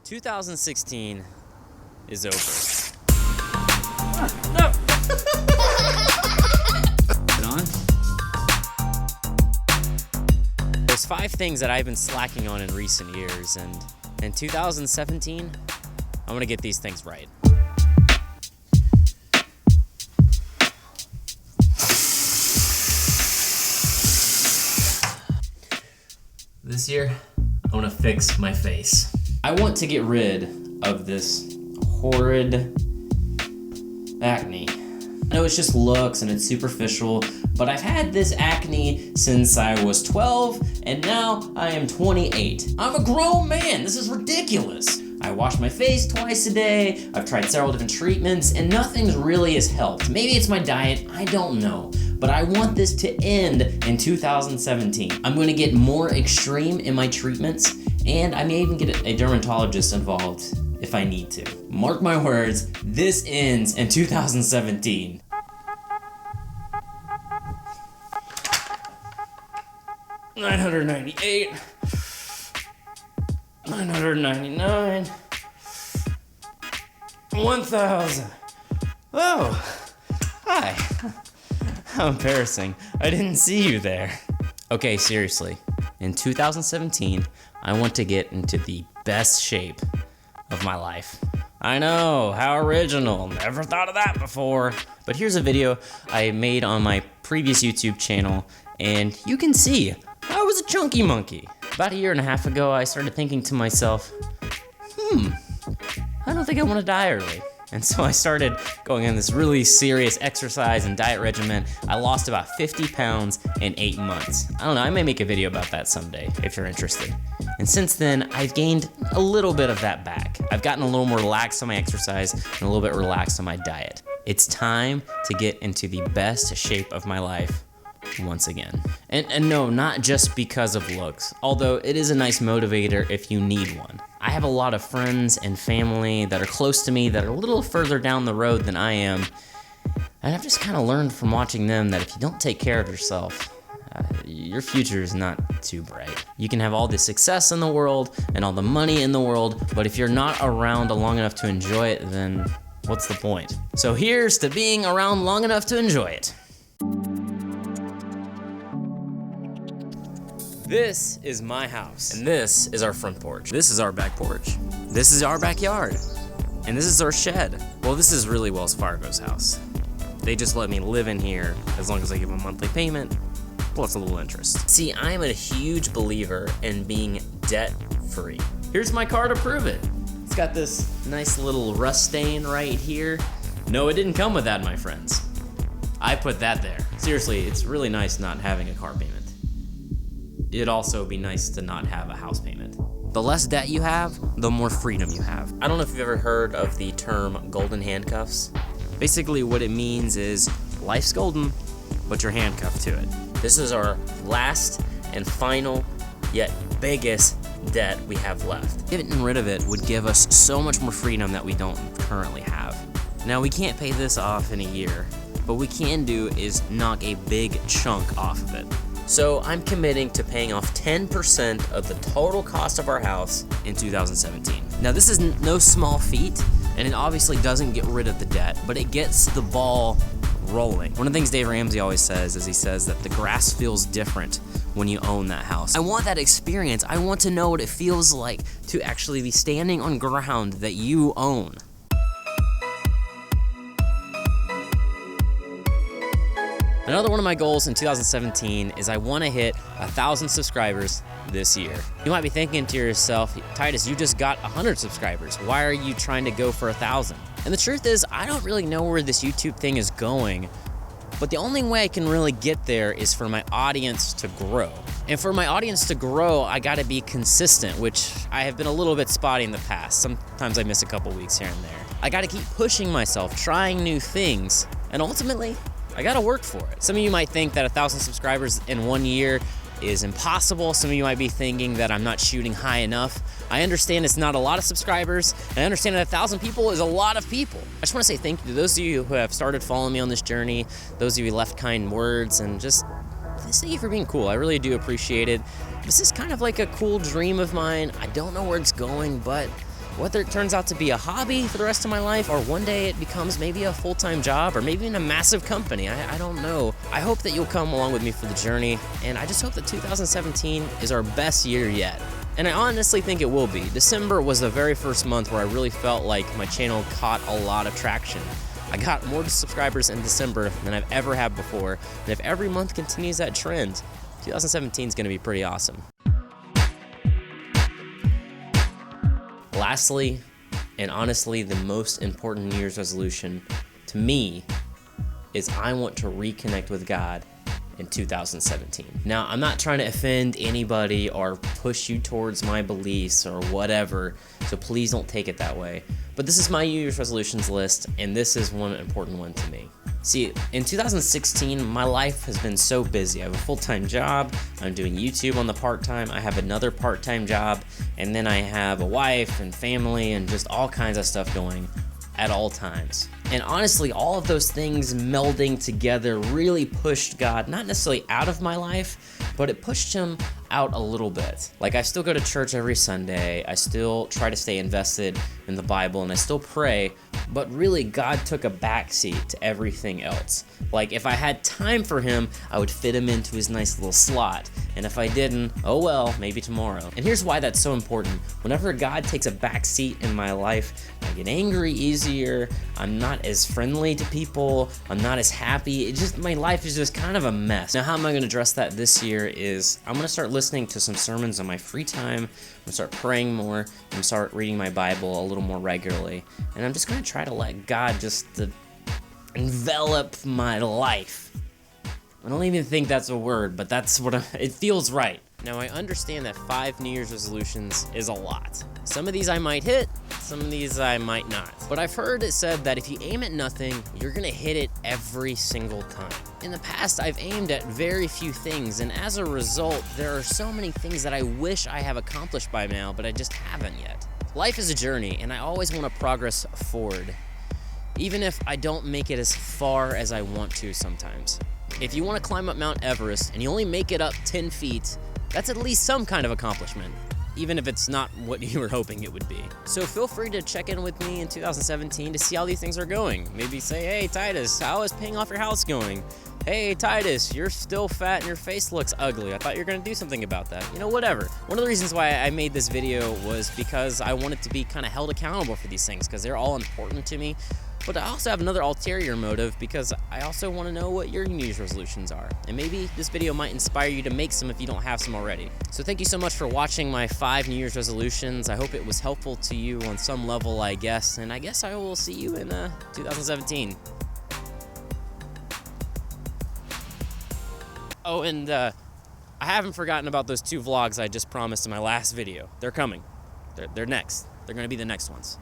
2016 is over. No! There's 5 things that I've been slacking on in recent years, and in 2017, I'm gonna get these things right. This year, I want to fix my face. I want to get rid of this horrid acne. I know it's just looks and it's superficial, but I've had this acne since I was 12, and now I am 28. I'm a grown man, this is ridiculous. I wash my face twice a day, I've tried several different treatments, and nothing really has helped. Maybe it's my diet, I don't know. But I want this to end in 2017. I'm gonna get more extreme in my treatments, and I may even get a dermatologist involved if I need to. Mark my words, this ends in 2017. $998, $999, $1,000. Oh, hi. How embarrassing. I didn't see you there. Okay, seriously. In 2017, I want to get into the best shape of my life. I know, how original. Never thought of that before. But here's a video I made on my previous YouTube channel, and you can see I was a chunky monkey. About a year and a half ago, I started thinking to myself, I don't think I want to die early. And so I started going on this really serious exercise and diet regimen. I lost about 50 pounds in 8 months. I don't know, I may make a video about that someday if you're interested. And since then, I've gained a little bit of that back. I've gotten a little more relaxed on my exercise and a little bit relaxed on my diet. It's time to get into the best shape of my life once again. And no, not just because of looks, although it is a nice motivator if you need one. I have a lot of friends and family that are close to me that are a little further down the road than I am, and I've just kind of learned from watching them that if you don't take care of yourself, your future is not too bright. You can have all the success in the world and all the money in the world, but if you're not around long enough to enjoy it, then what's the point? So here's to being around long enough to enjoy it. This is my house, and this is our front porch. This is our back porch. This is our backyard, and this is our shed. Well, this is really Wells Fargo's house. They just let me live in here as long as I give a monthly payment, plus a little interest. See, I'm a huge believer in being debt-free. Here's my car to prove it. It's got this nice little rust stain right here. No, it didn't come with that, my friends. I put that there. Seriously, it's really nice not having a car payment. It'd also be nice to not have a house payment. The less debt you have, the more freedom you have. I don't know if you've ever heard of the term golden handcuffs. Basically what it means is life's golden, but you're handcuffed to it. This is our last and final, yet biggest debt we have left. Getting rid of it would give us so much more freedom that we don't currently have. Now we can't pay this off in a year, but what we can do is knock a big chunk off of it. So I'm committing to paying off 10% of the total cost of our house in 2017. Now this is no small feat, and it obviously doesn't get rid of the debt, but it gets the ball rolling. One of the things Dave Ramsey always says is he says that the grass feels different when you own that house. I want that experience. I want to know what it feels like to actually be standing on ground that you own. Another one of my goals in 2017 is I want to hit 1,000 subscribers this year. You might be thinking to yourself, Titus, you just got 100 subscribers. Why are you trying to go for 1,000? And the truth is, I don't really know where this YouTube thing is going, but the only way I can really get there is for my audience to grow. And for my audience to grow, I gotta be consistent, which I have been a little bit spotty in the past. Sometimes I miss a couple weeks here and there. I gotta keep pushing myself, trying new things, and ultimately, I gotta work for it. Some of you might think that 1,000 subscribers in 1 year is impossible. Some of you might be thinking that I'm not shooting high enough. I understand it's not a lot of subscribers, and I understand that 1,000 people is a lot of people. I just wanna say thank you to those of you who have started following me on this journey, those of you who left kind words, and just thank you for being cool. I really do appreciate it. This is kind of like a cool dream of mine. I don't know where it's going, but Whether it turns out to be a hobby for the rest of my life, or one day it becomes maybe a full-time job, or maybe in a massive company, I don't know. I hope that you'll come along with me for the journey, and I just hope that 2017 is our best year yet. And I honestly think it will be. December was the very first month where I really felt like my channel caught a lot of traction. I got more subscribers in December than I've ever had before, and if every month continues that trend, 2017 is going to be pretty awesome. Lastly, and honestly, the most important New Year's resolution to me is I want to reconnect with God in 2017. Now, I'm not trying to offend anybody or push you towards my beliefs or whatever, so please don't take it that way. But this is my New Year's resolutions list, and this is one important one to me. See, in 2016, my life has been so busy. I have a full-time job, I'm doing YouTube on the part-time, I have another part-time job, and then I have a wife and family and just all kinds of stuff going at all times. And honestly, all of those things melding together really pushed God, not necessarily out of my life, but it pushed him out a little bit. Like, I still go to church every Sunday, I still try to stay invested in the Bible, and I still pray, but really God took a backseat to everything else. Like, if I had time for him, I would fit him into his nice little slot, and if I didn't, oh well, maybe tomorrow. And here's why that's so important. Whenever God takes a backseat in my life, I get angry easier, I'm not as friendly to people, I'm not as happy, my life is just kind of a mess. Now, how am I going to address that this year is I'm going to start listening to some sermons on my free time, I'm going to start praying more, I'm going to start reading my Bible a little more regularly, and I'm just going to try to let God just envelop my life. I don't even think that's a word, but that's what it feels right. Now, I understand that 5 New Year's resolutions is a lot. Some of these I might hit, some of these I might not. But I've heard it said that if you aim at nothing, you're gonna hit it every single time. In the past, I've aimed at very few things, and as a result, there are so many things that I wish I have accomplished by now, but I just haven't yet. Life is a journey, and I always want to progress forward, even if I don't make it as far as I want to sometimes. If you want to climb up Mount Everest and you only make it up 10 feet, that's at least some kind of accomplishment, even if it's not what you were hoping it would be. So feel free to check in with me in 2017 to see how these things are going. Maybe say, hey Titus, how is paying off your house going? Hey Titus, you're still fat and your face looks ugly. I thought you were gonna do something about that. You know, whatever. One of the reasons why I made this video was because I wanted to be kind of held accountable for these things because they're all important to me. But I also have another ulterior motive because I also want to know what your New Year's resolutions are. And maybe this video might inspire you to make some if you don't have some already. So thank you so much for watching my 5 New Year's resolutions. I hope it was helpful to you on some level, I guess. And I guess I will see you in 2017. Oh, and I haven't forgotten about those 2 vlogs I just promised in my last video. They're coming. They're next. They're going to be the next ones.